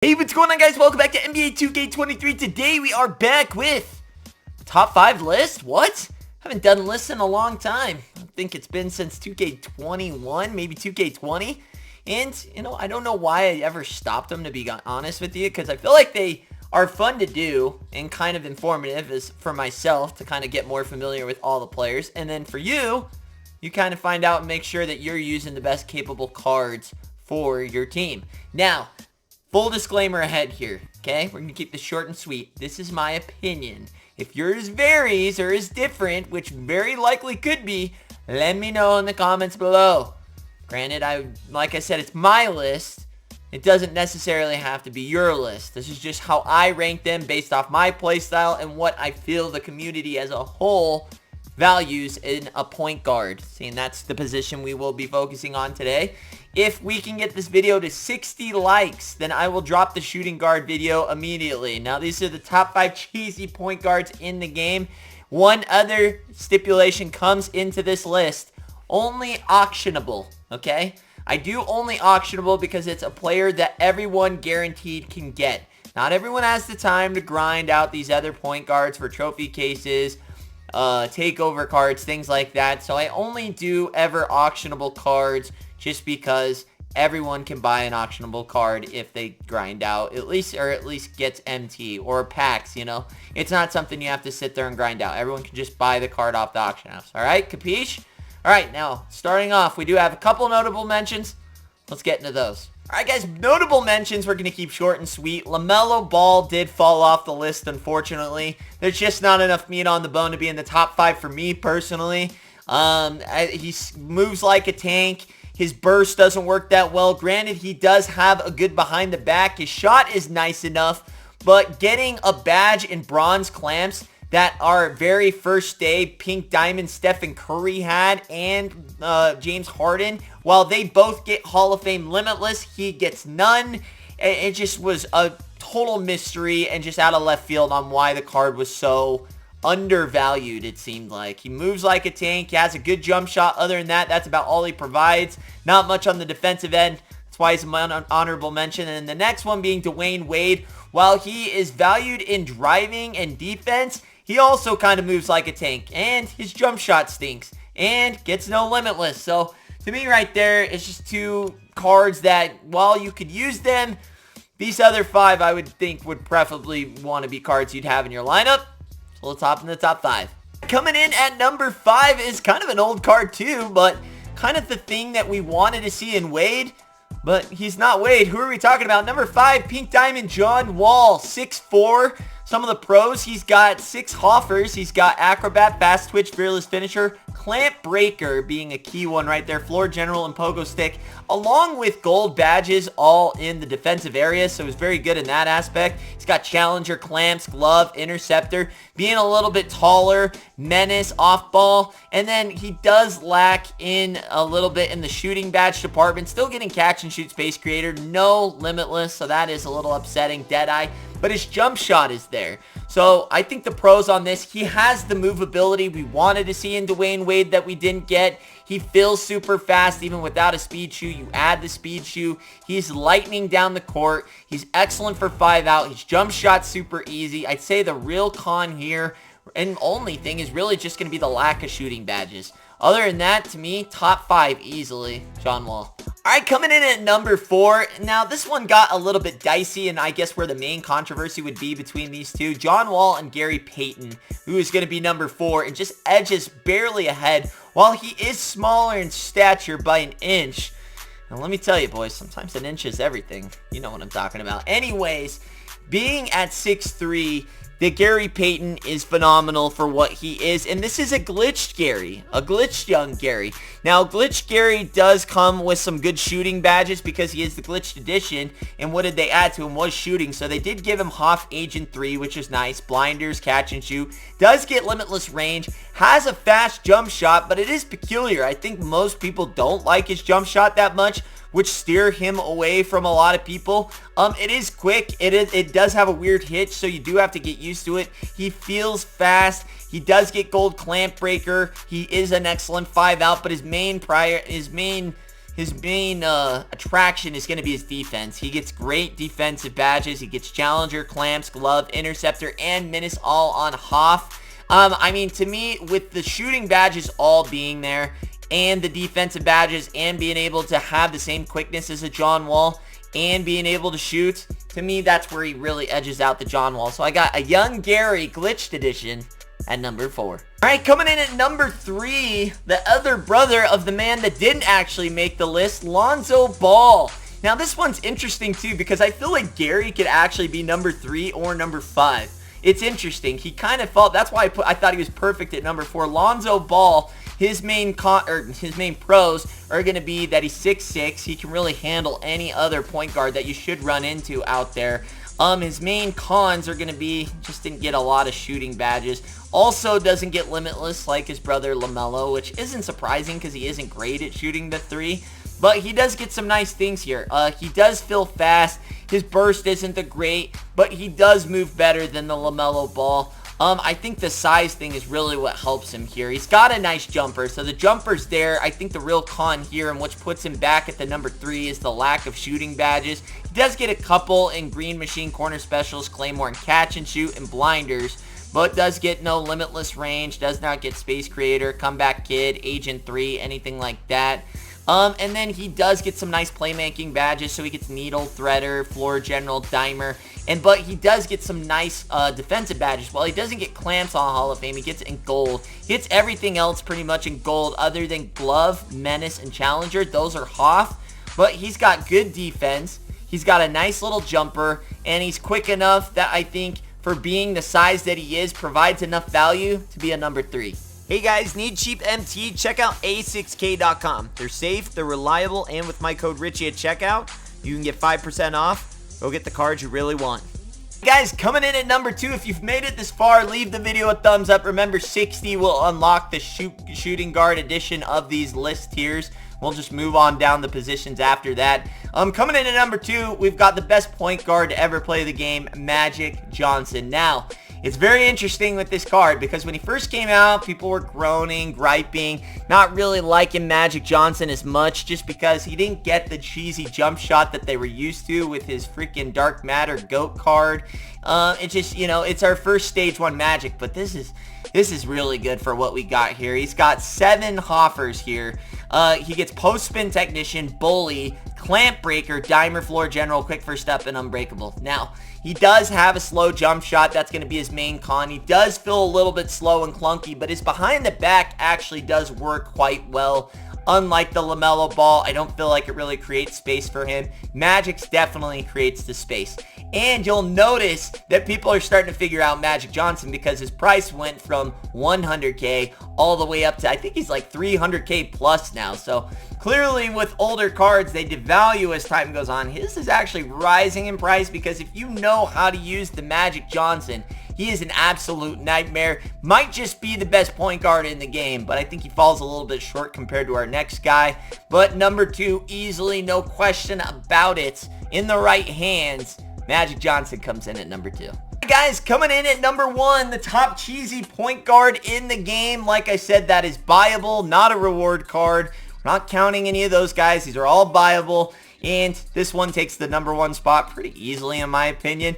Hey, what's going on, guys? Welcome back to NBA 2K23. Today we are back with top 5 list. What? Haven't done lists in a long time. I think it's been since 2K21, maybe 2K20. And, I don't know why I ever stopped them, to be honest with you, because I feel like they are fun to do and kind of informative as for myself to kind of get more familiar with all the players. And then for you, you kind of find out and make sure that you're using the best capable cards for your team. Now, full disclaimer ahead here, okay? We're going to keep this short and sweet. This is my opinion. If yours varies or is different, which very likely could be, let me know in the comments below. Granted, like I said, it's my list. It doesn't necessarily have to be your list. This is just how I rank them based off my playstyle and what I feel the community as a whole values in a point guard. See, and that's the position we will be focusing on today. If we can get this video to 60 likes, then I will drop the shooting guard video immediately. Now, these are the top 5 cheesy point guards in the game. One other stipulation comes into this list. Only auctionable, okay? I do only auctionable because it's a player that everyone guaranteed can get. Not everyone has the time to grind out these other point guards for trophy cases, takeover cards, things like that. So I only do ever auctionable cards just because everyone can buy an auctionable card if they grind out, at least gets MT or packs, It's not something you have to sit there and grind out. Everyone can just buy the card off the auction house. All right, capiche? All right, now, starting off, we do have a couple notable mentions. Let's get into those. All right, guys, notable mentions, we're going to keep short and sweet. LaMelo Ball did fall off the list, unfortunately. There's just not enough meat on the bone to be in the top 5 for me, personally. He moves like a tank. His burst doesn't work that well. Granted, he does have a good behind the back. His shot is nice enough, but getting a badge in bronze clamps that our very first day Pink Diamond Stephen Curry had and James Harden, while they both get Hall of Fame Limitless, he gets none. It just was a total mystery and just out of left field on why the card was so undervalued, it seemed like. He moves like a tank. He has a good jump shot. Other than that, that's about all he provides. Not much on the defensive end. That's why he's an honorable mention. And the next one being Dwayne Wade. While he is valued in driving and defense, he also kind of moves like a tank. And his jump shot stinks. And gets no limitless. So, to me right there, it's just two cards that, while you could use them, these other 5 I would think would preferably want to be cards you'd have in your lineup. So let's hop in the top 5. Coming in at number 5 is kind of an old card too, but kind of the thing that we wanted to see in Wade. But he's not Wade. Who are we talking about? Number 5, Pink Diamond John Wall, 6'4". Some of the pros, he's got 6 Hoffers. He's got Acrobat, Fast Twitch, Fearless Finisher, Clamp Breaker being a key one right there, Floor General, and Pogo Stick, along with gold badges all in the defensive area, so he's very good in that aspect. He's got Challenger, Clamps, Glove, Interceptor, being a little bit taller, Menace, Off Ball, and then he does lack in a little bit in the shooting badge department, still getting Catch and Shoot, Space Creator, no Limitless, so that is a little upsetting, Deadeye, but his jump shot is there. So I think the pros on this, he has the movability we wanted to see in Dwayne Wade that we didn't get. He feels super fast even without a speed shoe. You add the speed shoe. He's lightning down the court. He's excellent for 5 out. His jump shot's super easy. I'd say the real con here and only thing is really just going to be the lack of shooting badges. Other than that, to me, top 5 easily, John Wall. Alright, coming in at number 4. Now, this one got a little bit dicey, and I guess where the main controversy would be between these two. John Wall and Gary Payton, who is going to be number 4, and just edges barely ahead, while he is smaller in stature by an inch. Now, let me tell you, boys, sometimes an inch is everything. You know what I'm talking about. Anyways, being at 6'3", the Gary Payton is phenomenal for what he is, and this is a glitched Gary, a glitched young Gary. Now, glitched Gary does come with some good shooting badges because he is the glitched edition, and what did they add to him was shooting, so they did give him Hoff Agent 3, which is nice, blinders, catch and shoot, does get limitless range, has a fast jump shot, but it is peculiar. I think most people don't like his jump shot that much, which steer him away from a lot of people. It is quick. It does have a weird hitch, so you do have to get used to it. He feels fast. He does get gold clamp breaker. He is an excellent 5 out, but his main his main attraction is going to be his defense. He gets great defensive badges. He gets Challenger, Clamps, Glove, Interceptor, and Menace all on Hoff. I mean, to me, with the shooting badges all being there, and the defensive badges, and being able to have the same quickness as a John Wall, and being able to shoot, to me, that's where he really edges out the John Wall. So I got a Young Gary Glitched Edition at number 4. Alright, coming in at number 3, the other brother of the man that didn't actually make the list, Lonzo Ball. Now, this one's interesting, too, because I feel like Gary could actually be number 3 or number 5. It's interesting. He kind of felt, that's why I thought he was perfect at number 4. Lonzo Ball, his main pros are going to be that he's 6'6". He can really handle any other point guard that you should run into out there. His main cons are going to be just didn't get a lot of shooting badges. Also doesn't get limitless like his brother LaMelo, which isn't surprising because he isn't great at shooting the 3. But he does get some nice things here. He does feel fast. His burst isn't the great, but he does move better than the LaMelo Ball. I think the size thing is really what helps him here. He's got a nice jumper, so the jumper's there. I think the real con here, and which puts him back at the number 3, is the lack of shooting badges. He does get a couple in Green Machine, Corner Specials, Claymore, and Catch and Shoot, and Blinders, but does get no limitless range, does not get Space Creator, Comeback Kid, Agent 3, anything like that. And then he does get some nice playmaking badges, so he gets Needle, Threader, Floor General, Dimer, but he does get some nice defensive badges. While he doesn't get Clamps on Hall of Fame, he gets it in gold. He gets everything else pretty much in gold other than Glove, Menace, and Challenger. Those are Hoff, but he's got good defense. He's got a nice little jumper, and he's quick enough that I think for being the size that he is, provides enough value to be a number 3. Hey guys, need cheap MT? Check out A6K.com. They're safe, they're reliable, and with my code Richie at checkout, you can get 5% off. Go get the cards you really want. Guys, coming in at number 2, if you've made it this far, leave the video a thumbs up. Remember, 60 will unlock the shooting guard edition of these list tiers. We'll just move on down the positions after that. Coming in at number 2, we've got the best point guard to ever play the game, Magic Johnson. Now, it's very interesting with this card because when he first came out, people were groaning, griping, not really liking Magic Johnson as much just because he didn't get the cheesy jump shot that they were used to with his freaking Dark Matter GOAT card. It's just, you know, it's our first stage 1 Magic, but this is really good for what we got here. He's got 7 Hoffers here. He gets Post Spin Technician, Bully, Clamp Breaker, Dimer, Floor General, Quick First Step, and Unbreakable. Now, he does have a slow jump shot. That's going to be his main con. He does feel a little bit slow and clunky, but his behind the back actually does work quite well. Unlike the LaMelo Ball, I don't feel like it really creates space for him. Magic's definitely creates the space. And you'll notice that people are starting to figure out Magic Johnson because his price went from 100K all the way up to, I think he's like 300K plus now. So clearly with older cards, they devalue as time goes on. His is actually rising in price because if you know how to use the Magic Johnson, he is an absolute nightmare. Might just be the best point guard in the game, but I think he falls a little bit short compared to our next guy. But number 2, easily, no question about it, in the right hands, Magic Johnson comes in at number 2. Guys, coming in at number 1, the top cheesy point guard in the game. Like I said, that is buyable, not a reward card. We're not counting any of those guys. These are all buyable. And this one takes the number 1 spot pretty easily, in my opinion.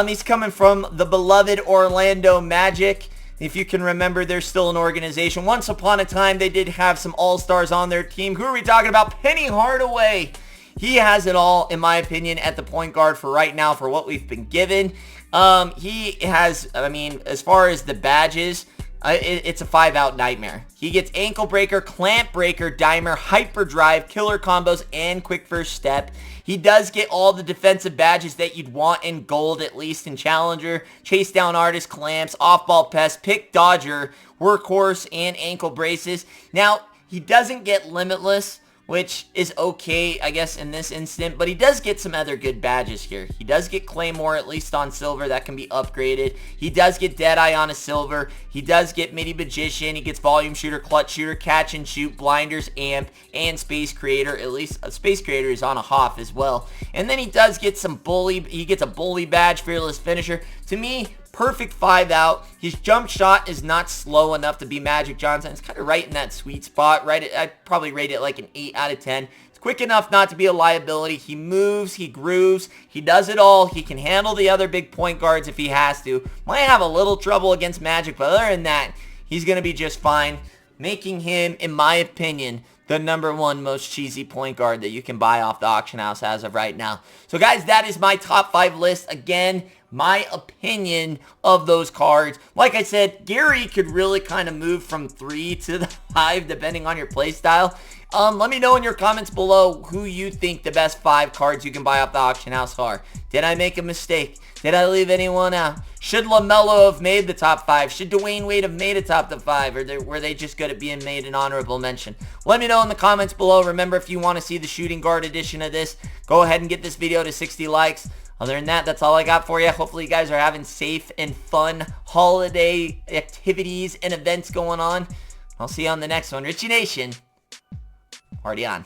He's coming from the beloved Orlando Magic. If you can remember, they're still an organization. Once upon a time, they did have some all-stars on their team. Who are we talking about? Penny Hardaway. He has it all, in my opinion, at the point guard for right now for what we've been given. He has, I mean, as far as the badges, it's a 5-out nightmare. He gets Ankle Breaker, Clamp Breaker, Dimer, Hyperdrive, Killer Combos, and Quick First Step. He does get all the defensive badges that you'd want in gold, at least in Challenger. Chase Down Artist, Clamps, Off-Ball Pest, Pick Dodger, Workhorse, and Ankle Braces. Now, he doesn't get Limitless, which is okay, I guess, in this instant. But he does get some other good badges here. He does get Claymore, at least on silver. That can be upgraded. He does get Deadeye on a silver. He does get Midi Magician. He gets Volume Shooter, Clutch Shooter, Catch and Shoot, Blinders, Amp, and Space Creator. At least a Space Creator is on a Hoff as well. And then he does get some Bully. He gets a Bully badge, Fearless Finisher. To me, perfect 5-out. His jump shot is not slow enough to be Magic Johnson. It's kind of right in that sweet spot. Right, I'd probably rate it like an 8 out of 10. It's quick enough not to be a liability. He moves, he grooves, he does it all. He can handle the other big point guards if he has to. Might have a little trouble against Magic, but other than that, he's going to be just fine, making him, in my opinion, the #1 most cheesy point guard that you can buy off the auction house as of right now. So guys, that is my top 5 list. Again, my opinion of those cards. Like I said, Gary could really kind of move from 3 to the 5 depending on your play style. Let me know in your comments below who you think the best 5 cards you can buy off the auction house are. Did I make a mistake? Did I leave anyone out? Should LaMelo have made the top 5? Should Dwayne Wade have made a top 5? Or were they just good at being made an honorable mention? Let me know in the comments below. Remember, if you want to see the shooting guard edition of this, go ahead and get this video to 60 likes. Other than that, that's all I got for you. Hopefully you guys are having safe and fun holiday activities and events going on. I'll see you on the next one. Richie Nation, party on.